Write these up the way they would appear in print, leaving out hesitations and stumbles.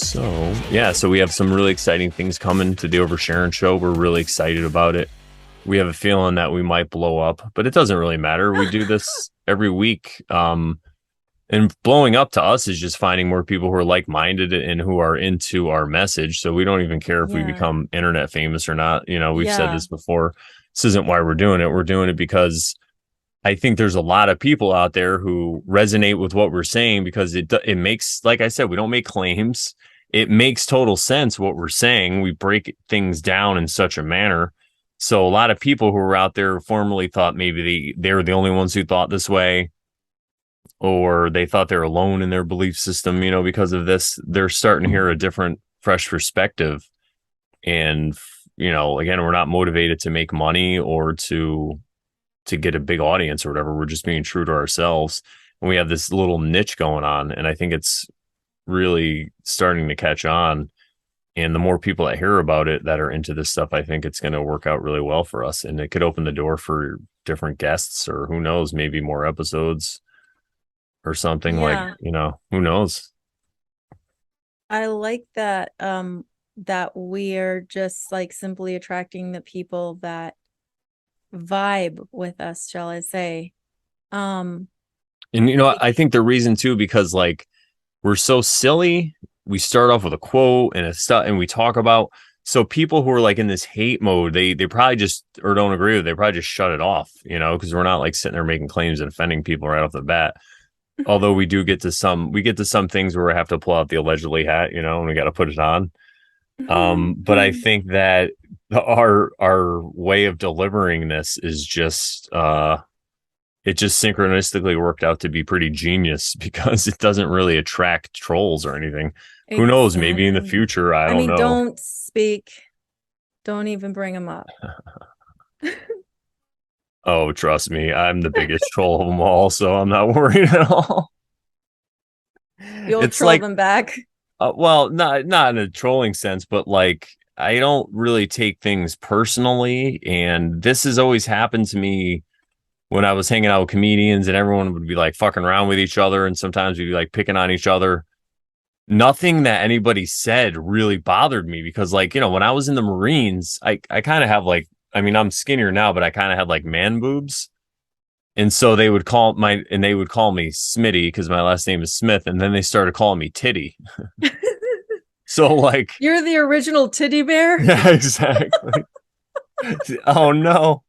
So, yeah, so we have some really exciting things coming to the Over Sharon show. We're really excited about it. We have a feeling that we might blow up, but it doesn't really matter. We do this every week. And blowing up to us is just finding more people who are like-minded and who are into our message. So we don't even care if we Yeah. become internet famous or not. You know, we've said Yeah. this before. This isn't why we're doing it. We're doing it because I think there's a lot of people out there who resonate with what we're saying because it makes, like I said, we don't make claims. It makes total sense what we're saying. We break things down in such a manner. So a lot of people who were out there formerly thought maybe they were the only ones who thought this way, or they thought they're alone in their belief system, you know, because of this. They're starting to hear a different, fresh perspective. And, you know, again, we're not motivated to make money or to get a big audience or whatever. We're just being true to ourselves. And we have this little niche going on. And I think it's really starting to catch on. And the more people that hear about it that are into this stuff, I think it's going to work out really well for us. And it could open the door for different guests, or who knows, maybe more episodes or something. Like, Yeah. you know, who knows? I like that that we're just like simply attracting the people that vibe with us, shall I say. Um And, you know, I think the reason too, because like we're so silly. We start off with a quote and a stuff, and we talk about. So people who are like in this hate mode, they probably just, or don't agree with it, they probably just shut it off, you know, because we're not like sitting there making claims and offending people right off the bat. Although we get to some things where we have to pull out the allegedly hat, you know, and we got to put it on. But I think that our way of delivering this is just it just synchronistically worked out to be pretty genius because it doesn't really attract trolls or anything. Who knows? Maybe in the exactly. future, I I don't mean, know. don't speak, don't even bring them up. Oh, trust me, I'm the biggest troll of them all, so I'm not worried at all. You'll It's troll like, them back. well, not in a trolling sense, but like I don't really take things personally, and this has always happened to me when I was hanging out with comedians, and everyone would be like fucking around with each other, and sometimes we'd be like picking on each other. Nothing that anybody said really bothered me because, like, you know, when I was in the Marines, I kind of have like, I mean, I'm skinnier now, but I kind of had like man boobs. And so they would call me Smitty because my last name is Smith. And then they started calling me Titty. So, like, You're the original teddy bear. yeah, exactly. Oh, no.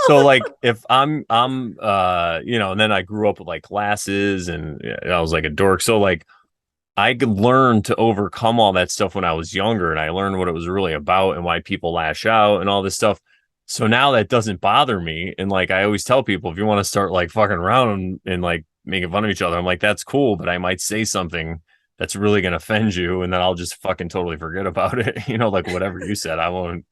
So like if you know, and then I grew up with like glasses and I was like a dork. So like I could learn to overcome all that stuff when I was younger, and I learned what it was really about and why people lash out and all this stuff. So now that doesn't bother me. And like I always tell people, if you want to start like fucking around and like making fun of each other, I'm like, that's cool, but I might say something that's really gonna offend you, and then I'll just fucking totally forget about it. You know, like whatever you said, I won't.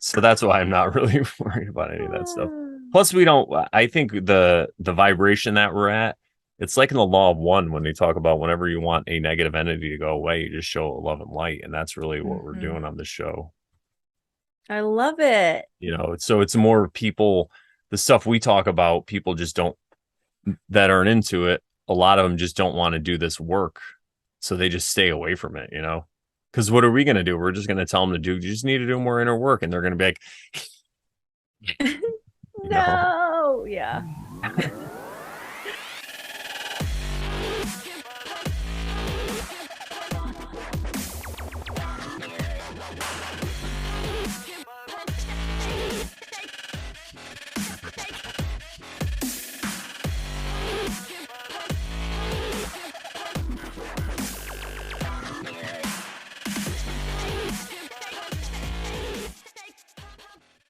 So that's why I'm not really worried about any of that stuff. Plus, we don't. I think the vibration that we're at, it's like in the law of one when they talk about whenever you want a negative entity to go away, you just show love and light, and that's really what we're Mhm. doing on the show. I love it. You know, so it's more people. The stuff we talk about, people just don't that aren't into it. A lot of them just don't want to do this work, so they just stay away from it. You know, because what are we going to do? We're just going to tell them to do. You just need to do more inner work, and they're going to be like, you know. No, yeah.